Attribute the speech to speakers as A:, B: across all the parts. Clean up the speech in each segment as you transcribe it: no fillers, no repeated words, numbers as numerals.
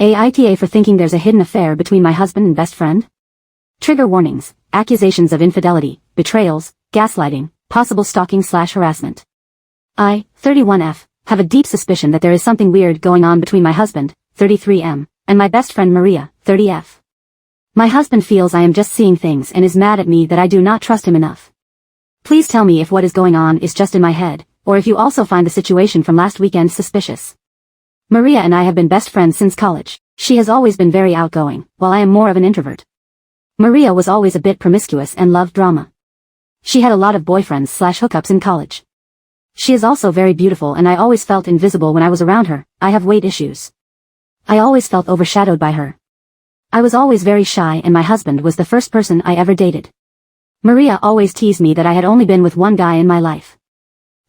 A: AITA for thinking there's a hidden affair between my husband and best friend? Trigger warnings, accusations of infidelity, betrayals, gaslighting, possible stalking/harassment. I, 31F, have a deep suspicion that there is something weird going on between my husband, 33M, and my best friend Maria, 30F. My husband feels I am just seeing things and is mad at me that I do not trust him enough. Please tell me if what is going on is just in my head, or if you also find the situation from last weekend suspicious. Maria and I have been best friends since college. She has always been very outgoing, while I am more of an introvert. Maria was always a bit promiscuous and loved drama. She had a lot of boyfriends/hookups in college. She is also very beautiful and I always felt invisible when I was around her. I have weight issues. I always felt overshadowed by her. I was always very shy and my husband was the first person I ever dated. Maria always teased me that I had only been with one guy in my life.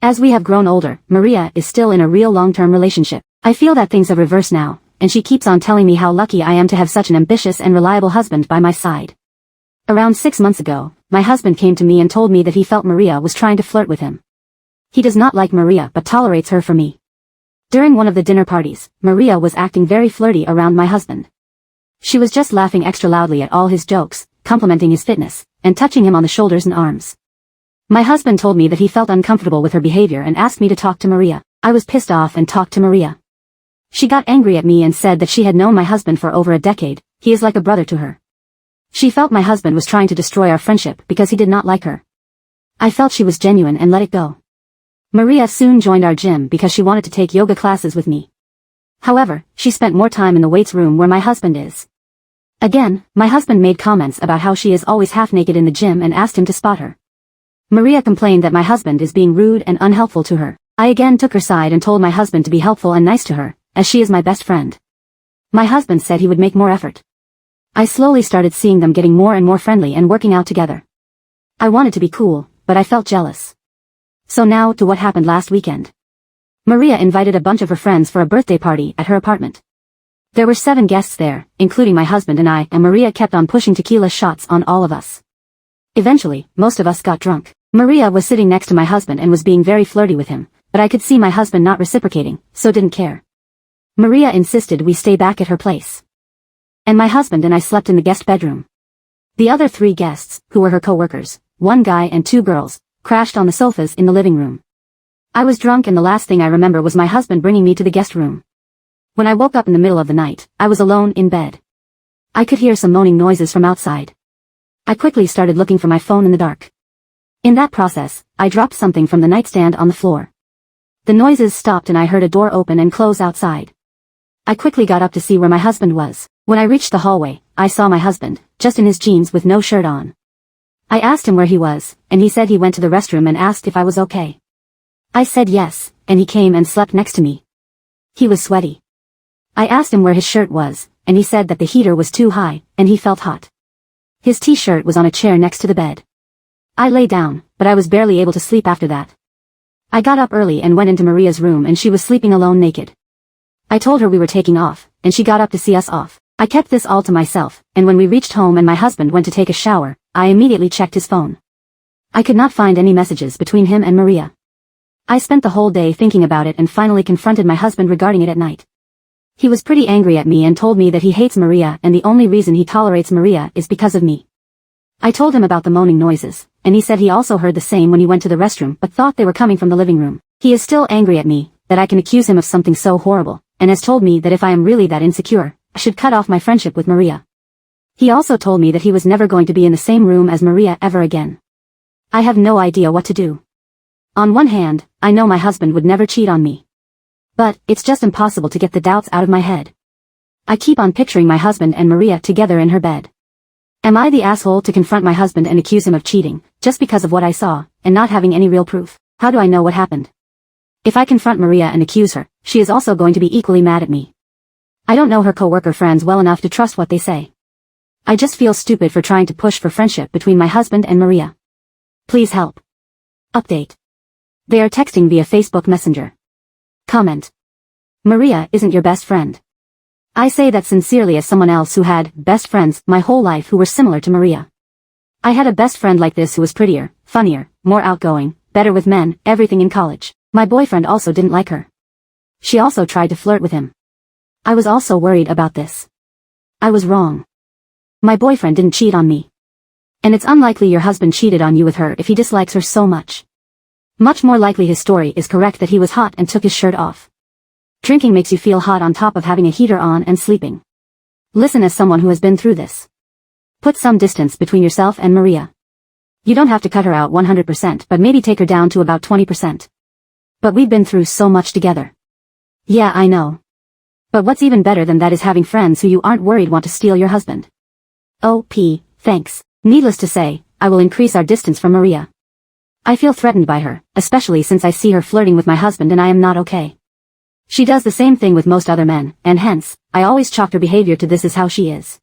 A: As we have grown older, Maria is still in a real long-term relationship. I feel that things have reversed now, and she keeps on telling me how lucky I am to have such an ambitious and reliable husband by my side. Around 6 months ago, my husband came to me and told me that he felt Maria was trying to flirt with him. He does not like Maria but tolerates her for me. During one of the dinner parties, Maria was acting very flirty around my husband. She was just laughing extra loudly at all his jokes, complimenting his fitness, and touching him on the shoulders and arms. My husband told me that he felt uncomfortable with her behavior and asked me to talk to Maria. I was pissed off and talked to Maria. She got angry at me and said that she had known my husband for over a decade. He is like a brother to her. She felt my husband was trying to destroy our friendship because he did not like her. I felt she was genuine and let it go. Maria soon joined our gym because she wanted to take yoga classes with me. However, she spent more time in the weights room where my husband is. Again, my husband made comments about how she is always half naked in the gym and asked him to spot her. Maria complained that my husband is being rude and unhelpful to her. I again took her side and told my husband to be helpful and nice to her, as she is my best friend. My husband said he would make more effort. I slowly started seeing them getting more and more friendly and working out together. I wanted to be cool, but I felt jealous. So now to what happened last weekend. Maria invited a bunch of her friends for a birthday party at her apartment. There were 7 guests there, including my husband and I, and Maria kept on pushing tequila shots on all of us. Eventually, most of us got drunk. Maria was sitting next to my husband and was being very flirty with him, but I could see my husband not reciprocating, so didn't care. Maria insisted we stay back at her place. And my husband and I slept in the guest bedroom. The other 3 guests, who were her co-workers, 1 guy and 2 girls, crashed on the sofas in the living room. I was drunk and the last thing I remember was my husband bringing me to the guest room. When I woke up in the middle of the night, I was alone in bed. I could hear some moaning noises from outside. I quickly started looking for my phone in the dark. In that process, I dropped something from the nightstand on the floor. The noises stopped and I heard a door open and close outside. I quickly got up to see where my husband was. When I reached the hallway, I saw my husband, just in his jeans with no shirt on. I asked him where he was, and he said he went to the restroom and asked if I was okay. I said yes, and he came and slept next to me. He was sweaty. I asked him where his shirt was, and he said that the heater was too high, and he felt hot. His t-shirt was on a chair next to the bed. I lay down, but I was barely able to sleep after that. I got up early and went into Maria's room and she was sleeping alone naked. I told her we were taking off, and she got up to see us off. I kept this all to myself, and when we reached home and my husband went to take a shower, I immediately checked his phone. I could not find any messages between him and Maria. I spent the whole day thinking about it and finally confronted my husband regarding it at night. He was pretty angry at me and told me that he hates Maria and the only reason he tolerates Maria is because of me. I told him about the moaning noises, and he said he also heard the same when he went to the restroom but thought they were coming from the living room. He is still angry at me, that I can accuse him of something so horrible, and has told me that if I am really that insecure, I should cut off my friendship with Maria. He also told me that he was never going to be in the same room as Maria ever again. I have no idea what to do. On one hand, I know my husband would never cheat on me. But, it's just impossible to get the doubts out of my head. I keep on picturing my husband and Maria together in her bed. Am I the asshole to confront my husband and accuse him of cheating, just because of what I saw, and not having any real proof? How do I know what happened? If I confront Maria and accuse her, she is also going to be equally mad at me. I don't know her co-worker friends well enough to trust what they say. I just feel stupid for trying to push for friendship between my husband and Maria. Please help. Update. They are texting via Facebook Messenger. Comment. Maria isn't your best friend. I say that sincerely as someone else who had best friends my whole life who were similar to Maria. I had a best friend like this who was prettier, funnier, more outgoing, better with men, everything in college. My boyfriend also didn't like her. She also tried to flirt with him. I was also worried about this. I was wrong. My boyfriend didn't cheat on me. And it's unlikely your husband cheated on you with her if he dislikes her so much. Much more likely his story is correct that he was hot and took his shirt off. Drinking makes you feel hot on top of having a heater on and sleeping. Listen as someone who has been through this. Put some distance between yourself and Maria. You don't have to cut her out 100%, but maybe take her down to about 20%. But we've been through so much together. Yeah, I know. But what's even better than that is having friends who you aren't worried want to steal your husband. Thanks. Needless to say, I will increase our distance from Maria. I feel threatened by her, especially since I see her flirting with my husband and I am not okay. She does the same thing with most other men, and hence, I always chalked her behavior to this is how she is.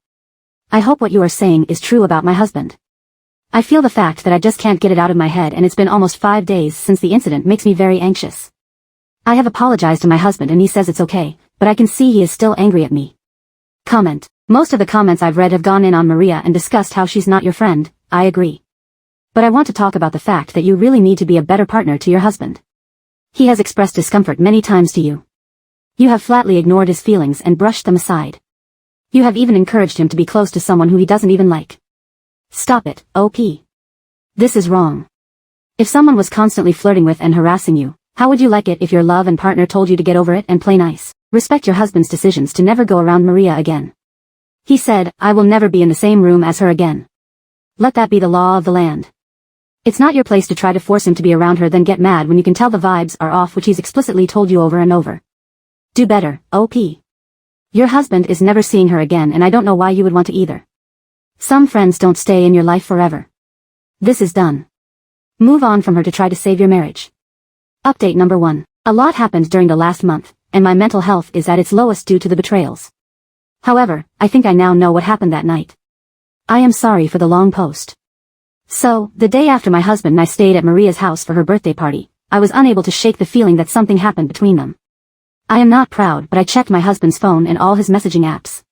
A: I hope what you are saying is true about my husband. I feel the fact that I just can't get it out of my head, and it's been almost 5 days since the incident makes me very anxious. I have apologized to my husband and he says it's okay, but I can see he is still angry at me. Comment. Most of the comments I've read have gone in on Maria and discussed how she's not your friend. I agree. But I want to talk about the fact that you really need to be a better partner to your husband. He has expressed discomfort many times to you. You have flatly ignored his feelings and brushed them aside. You have even encouraged him to be close to someone who he doesn't even like. Stop it, OP. This is wrong. If someone was constantly flirting with and harassing you, how would you like it if your love and partner told you to get over it and play nice? Respect your husband's decisions to never go around Maria again. He said, I will never be in the same room as her again. Let that be the law of the land. It's not your place to try to force him to be around her then get mad when you can tell the vibes are off, which he's explicitly told you over and over. Do better, OP. Your husband is never seeing her again and I don't know why you would want to either. Some friends don't stay in your life forever. This is done. Move on from her to try to save your marriage. Update number 1. A lot happened during the last month, and my mental health is at its lowest due to the betrayals. However, I think I now know what happened that night. I am sorry for the long post. So, the day after my husband and I stayed at Maria's house for her birthday party, I was unable to shake the feeling that something happened between them. I am not proud, but I checked my husband's phone and all his messaging apps.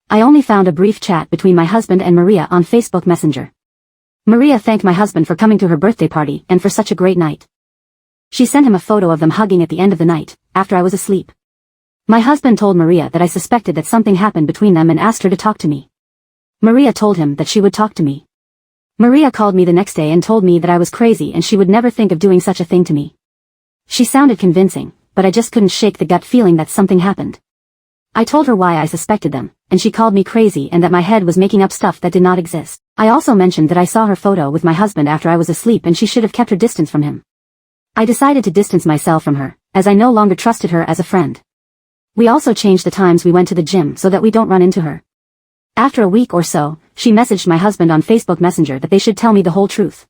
A: I only found a brief chat between my husband and Maria on Facebook Messenger. Maria thanked my husband for coming to her birthday party and for such a great night. She sent him a photo of them hugging at the end of the night, after I was asleep. My husband told Maria that I suspected that something happened between them and asked her to talk to me. Maria told him that she would talk to me. Maria called me the next day and told me that I was crazy and she would never think of doing such a thing to me. She sounded convincing, but I just couldn't shake the gut feeling that something happened. I told her why I suspected them, and she called me crazy and that my head was making up stuff that did not exist. I also mentioned that I saw her photo with my husband after I was asleep and she should have kept her distance from him. I decided to distance myself from her, as I no longer trusted her as a friend. We also changed the times we went to the gym so that we don't run into her. After a week or so, she messaged my husband on Facebook Messenger that they should tell me the whole truth.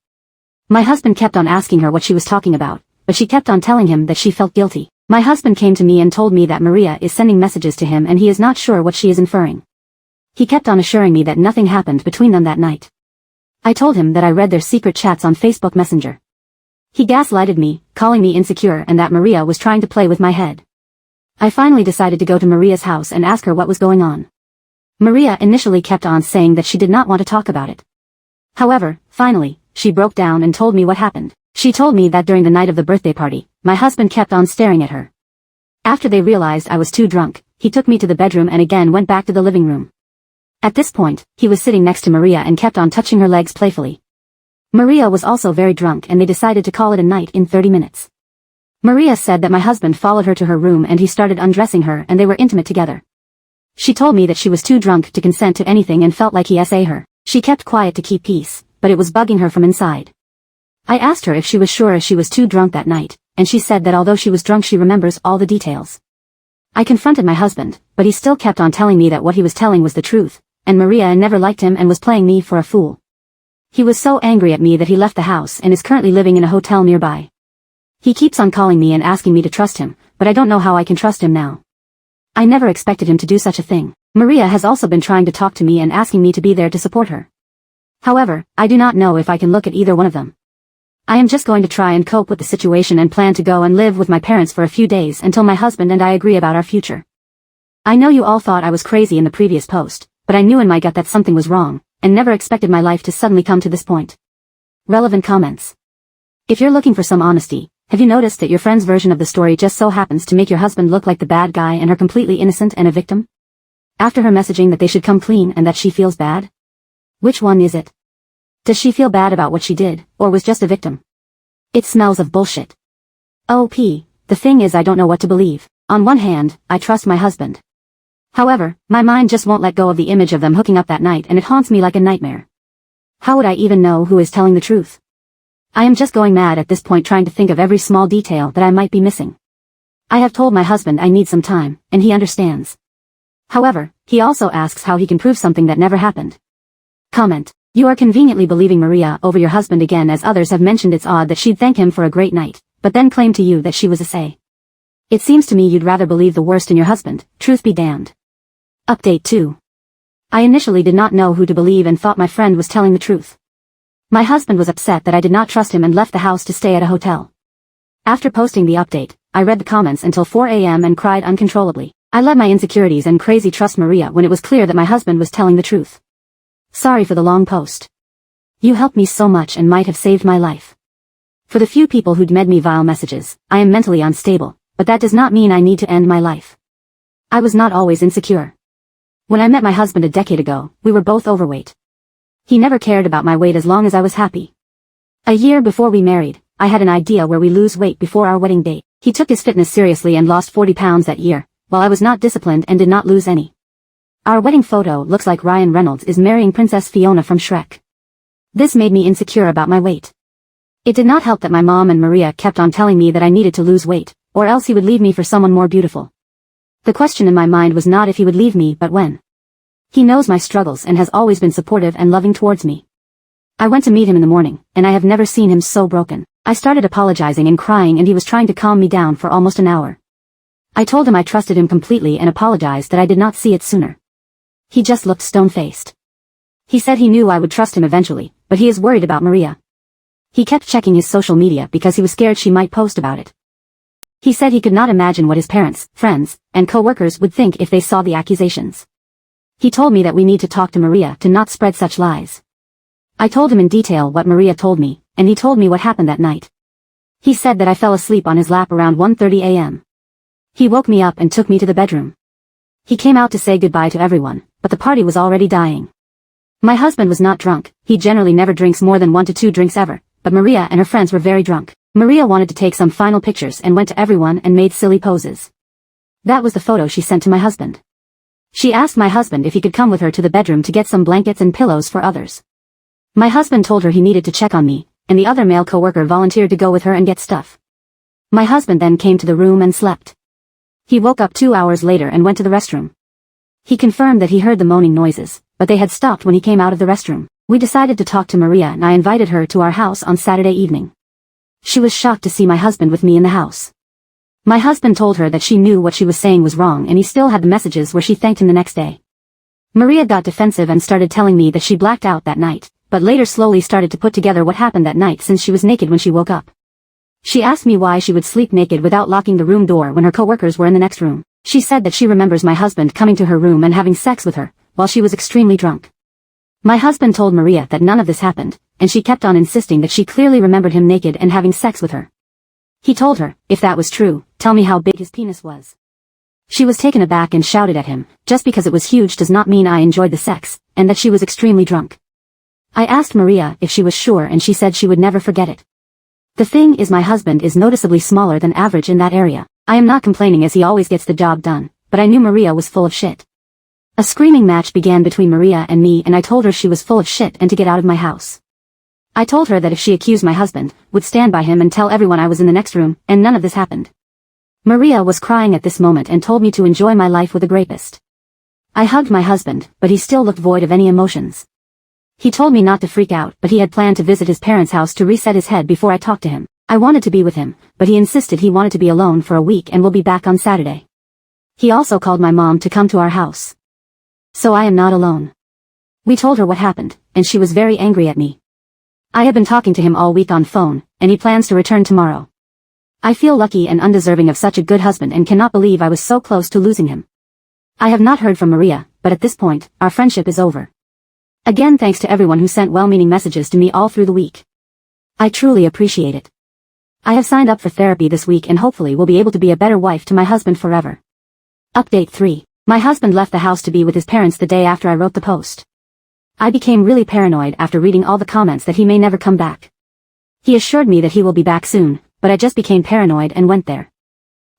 A: My husband kept on asking her what she was talking about, but she kept on telling him that she felt guilty. My husband came to me and told me that Maria is sending messages to him and he is not sure what she is inferring. He kept on assuring me that nothing happened between them that night. I told him that I read their secret chats on Facebook Messenger. He gaslighted me, calling me insecure and that Maria was trying to play with my head. I finally decided to go to Maria's house and ask her what was going on. Maria initially kept on saying that she did not want to talk about it. However, finally, she broke down and told me what happened. She told me that during the night of the birthday party, my husband kept on staring at her. After they realized I was too drunk, he took me to the bedroom and again went back to the living room. At this point, he was sitting next to Maria and kept on touching her legs playfully. Maria was also very drunk and they decided to call it a night in 30 minutes. Maria said that my husband followed her to her room and he started undressing her and they were intimate together. She told me that she was too drunk to consent to anything and felt like he SA her. She kept quiet to keep peace, but it was bugging her from inside. I asked her if she was sure she was too drunk that night, and she said that although she was drunk she remembers all the details. I confronted my husband, but he still kept on telling me that what he was telling was the truth, and Maria never liked him and was playing me for a fool. He was so angry at me that he left the house and is currently living in a hotel nearby. He keeps on calling me and asking me to trust him, but I don't know how I can trust him now. I never expected him to do such a thing. Maria has also been trying to talk to me and asking me to be there to support her. However, I do not know if I can look at either one of them. I am just going to try and cope with the situation and plan to go and live with my parents for a few days until my husband and I agree about our future. I know you all thought I was crazy in the previous post, but I knew in my gut that something was wrong, and never expected my life to suddenly come to this point. Relevant comments. If you're looking for some honesty, Have you noticed that your friend's version of the story just so happens to make your husband look like the bad guy and her completely innocent and a victim? After her messaging that they should come clean and that she feels bad? Which one is it? Does she feel bad about what she did, or was just a victim? It smells of bullshit. OP, the thing is I don't know what to believe. On one hand, I trust my husband. However, my mind just won't let go of the image of them hooking up that night and it haunts me like a nightmare. How would I even know who is telling the truth? I am just going mad at this point trying to think of every small detail that I might be missing. I have told my husband I need some time, and he understands. However, he also asks how he can prove something that never happened. Comment. You are conveniently believing Maria over your husband again, as others have mentioned it's odd that she'd thank him for a great night, but then claim to you that she was a say. It seems to me you'd rather believe the worst in your husband, truth be damned. Update 2. I initially did not know who to believe and thought my friend was telling the truth. My husband was upset that I did not trust him and left the house to stay at a hotel. After posting the update, I read the comments until 4 a.m. and cried uncontrollably. I let my insecurities and crazy trust Maria when it was clear that my husband was telling the truth. Sorry for the long post. You helped me so much and might have saved my life. For the few people who'd med me vile messages, I am mentally unstable, but that does not mean I need to end my life. I was not always insecure. When I met my husband a decade ago, we were both overweight. He never cared about my weight as long as I was happy. A year before we married, I had an idea where we lose weight before our wedding date. He took his fitness seriously and lost 40 pounds that year, while I was not disciplined and did not lose any. Our wedding photo looks like Ryan Reynolds is marrying Princess Fiona from Shrek. This made me insecure about my weight. It did not help that my mom and Maria kept on telling me that I needed to lose weight, or else he would leave me for someone more beautiful. The question in my mind was not if he would leave me but when. He knows my struggles and has always been supportive and loving towards me. I went to meet him in the morning, and I have never seen him so broken. I started apologizing and crying and he was trying to calm me down for almost an hour. I told him I trusted him completely and apologized that I did not see it sooner. He just looked stone-faced. He said he knew I would trust him eventually, but he is worried about Maria. He kept checking his social media because he was scared she might post about it. He said he could not imagine what his parents, friends, and co-workers would think if they saw the accusations. He told me that we need to talk to Maria to not spread such lies. I told him in detail what Maria told me, and he told me what happened that night. He said that I fell asleep on his lap around 1:30 a.m. He woke me up and took me to the bedroom. He came out to say goodbye to everyone, but the party was already dying. My husband was not drunk, he generally never drinks more than 1 to 2 drinks ever, but Maria and her friends were very drunk. Maria wanted to take some final pictures and went to everyone and made silly poses. That was the photo she sent to my husband. She asked my husband if he could come with her to the bedroom to get some blankets and pillows for others. My husband told her he needed to check on me, and the other male coworker volunteered to go with her and get stuff. My husband then came to the room and slept. He woke up 2 hours later and went to the restroom. He confirmed that he heard the moaning noises, but they had stopped when he came out of the restroom. We decided to talk to Maria and I invited her to our house on Saturday evening. She was shocked to see my husband with me in the house. My husband told her that she knew what she was saying was wrong and he still had the messages where she thanked him the next day. Maria got defensive and started telling me that she blacked out that night, but later slowly started to put together what happened that night since she was naked when she woke up. She asked me why she would sleep naked without locking the room door when her coworkers were in the next room. She said that she remembers my husband coming to her room and having sex with her, while she was extremely drunk. My husband told Maria that none of this happened, and she kept on insisting that she clearly remembered him naked and having sex with her. He told her, if that was true, tell me how big his penis was. She was taken aback and shouted at him, just because it was huge does not mean I enjoyed the sex, and that she was extremely drunk. I asked Maria if she was sure and she said she would never forget it. The thing is my husband is noticeably smaller than average in that area. I am not complaining as he always gets the job done, but I knew Maria was full of shit. A screaming match began between Maria and me and I told her she was full of shit and to get out of my house. I told her that if she accused my husband, would stand by him and tell everyone I was in the next room, and none of this happened. Maria was crying at this moment and told me to enjoy my life with a rapist. I hugged my husband, but he still looked void of any emotions. He told me not to freak out, but he had planned to visit his parents' house to reset his head before I talked to him. I wanted to be with him, but he insisted he wanted to be alone for a week and will be back on Saturday. He also called my mom to come to our house. So I am not alone. We told her what happened, and she was very angry at me. I have been talking to him all week on phone, and he plans to return tomorrow. I feel lucky and undeserving of such a good husband and cannot believe I was so close to losing him. I have not heard from Maria, but at this point, our friendship is over. Again, thanks to everyone who sent well-meaning messages to me all through the week. I truly appreciate it. I have signed up for therapy this week and hopefully will be able to be a better wife to my husband forever. Update 3. My husband left the house to be with his parents the day after I wrote the post. I became really paranoid after reading all the comments that he may never come back. He assured me that he will be back soon, but I just became paranoid and went there.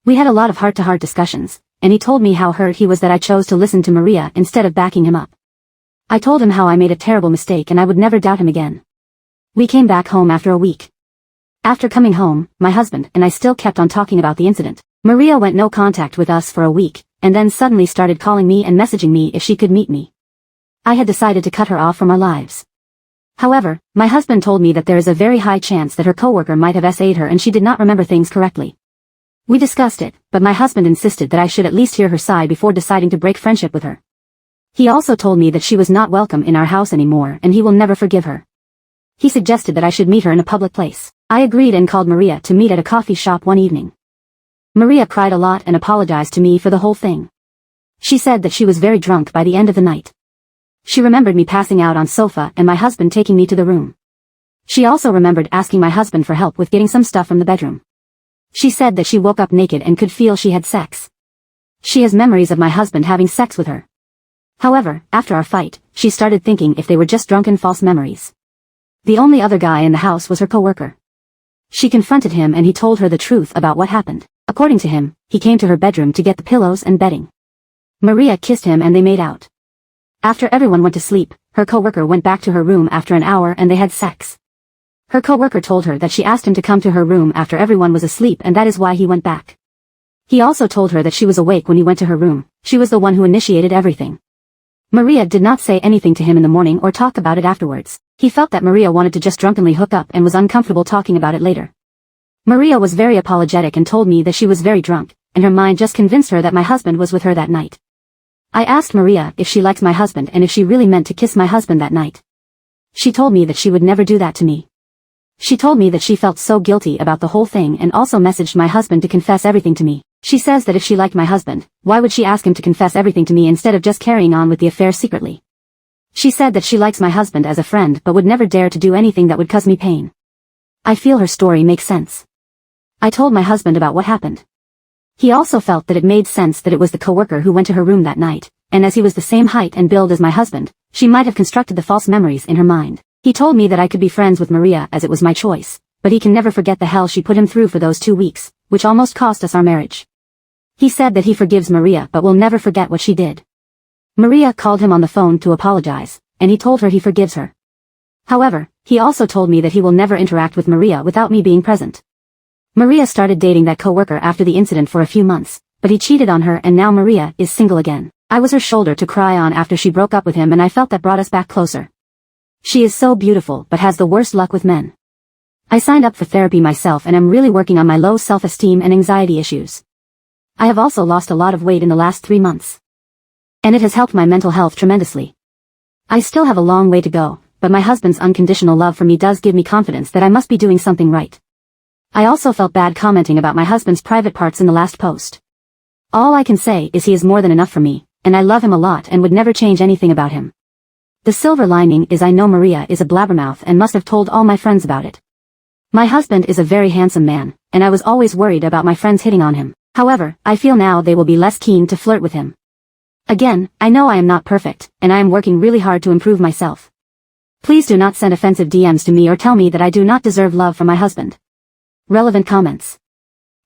A: We had a lot of heart-to-heart discussions, and he told me how hurt he was that I chose to listen to Maria instead of backing him up. I told him how I made a terrible mistake and I would never doubt him again. We came back home after a week. After coming home, my husband and I still kept on talking about the incident. Maria went no contact with us for a week, and then suddenly started calling me and messaging me if she could meet me. I had decided to cut her off from our lives. However, my husband told me that there is a very high chance that her coworker might have SA'd her and she did not remember things correctly. We discussed it, but my husband insisted that I should at least hear her side before deciding to break friendship with her. He also told me that she was not welcome in our house anymore and he will never forgive her. He suggested that I should meet her in a public place. I agreed and called Maria to meet at a coffee shop one evening. Maria cried a lot and apologized to me for the whole thing. She said that she was very drunk by the end of the night. She remembered me passing out on sofa and my husband taking me to the room. She also remembered asking my husband for help with getting some stuff from the bedroom. She said that she woke up naked and could feel she had sex. She has memories of my husband having sex with her. However, after our fight, she started thinking if they were just drunken false memories. The only other guy in the house was her coworker. She confronted him and he told her the truth about what happened. According to him, he came to her bedroom to get the pillows and bedding. Maria kissed him and they made out. After everyone went to sleep, her coworker went back to her room after an hour and they had sex. Her coworker told her that she asked him to come to her room after everyone was asleep and that is why he went back. He also told her that she was awake when he went to her room. She was the one who initiated everything. Maria did not say anything to him in the morning or talk about it afterwards. He felt that Maria wanted to just drunkenly hook up and was uncomfortable talking about it later. Maria was very apologetic and told me that she was very drunk, and her mind just convinced her that my husband was with her that night. I asked Maria if she liked my husband and if she really meant to kiss my husband that night. She told me that she would never do that to me. She told me that she felt so guilty about the whole thing and also messaged my husband to confess everything to me. She says that if she liked my husband, why would she ask him to confess everything to me instead of just carrying on with the affair secretly? She said that she likes my husband as a friend but would never dare to do anything that would cause me pain. I feel her story makes sense. I told my husband about what happened. He also felt that it made sense that it was the coworker who went to her room that night, and as he was the same height and build as my husband, she might have constructed the false memories in her mind. He told me that I could be friends with Maria as it was my choice, but he can never forget the hell she put him through for those 2 weeks, which almost cost us our marriage. He said that he forgives Maria but will never forget what she did. Maria called him on the phone to apologize, and he told her he forgives her. However, he also told me that he will never interact with Maria without me being present. Maria started dating that coworker after the incident for a few months, but he cheated on her and now Maria is single again. I was her shoulder to cry on after she broke up with him and I felt that brought us back closer. She is so beautiful but has the worst luck with men. I signed up for therapy myself and am really working on my low self-esteem and anxiety issues. I have also lost a lot of weight in the last 3 months. And it has helped my mental health tremendously. I still have a long way to go, but my husband's unconditional love for me does give me confidence that I must be doing something right. I also felt bad commenting about my husband's private parts in the last post. All I can say is he is more than enough for me, and I love him a lot and would never change anything about him. The silver lining is I know Maria is a blabbermouth and must have told all my friends about it. My husband is a very handsome man, and I was always worried about my friends hitting on him. However, I feel now they will be less keen to flirt with him. Again, I know I am not perfect, and I am working really hard to improve myself. Please do not send offensive DMs to me or tell me that I do not deserve love from my husband. Relevant comments.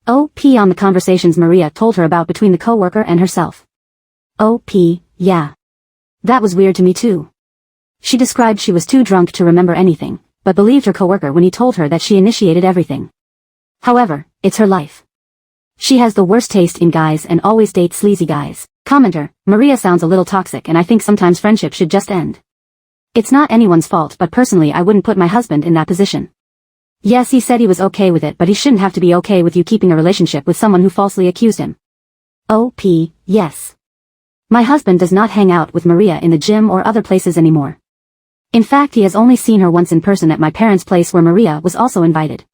A: OP on the conversations Maria told her about between the coworker and herself. OP, yeah. That was weird to me too. She described she was too drunk to remember anything, but believed her coworker when he told her that she initiated everything. However, it's her life. She has the worst taste in guys and always dates sleazy guys. Commenter, Maria sounds a little toxic and I think sometimes friendship should just end. It's not anyone's fault but personally I wouldn't put my husband in that position. Yes, he said he was okay with it but he shouldn't have to be okay with you keeping a relationship with someone who falsely accused him. OP, yes. My husband does not hang out with Maria in the gym or other places anymore. In fact, he has only seen her once in person at my parents' place where Maria was also invited.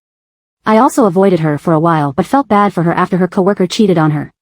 A: I also avoided her for a while but felt bad for her after her coworker cheated on her.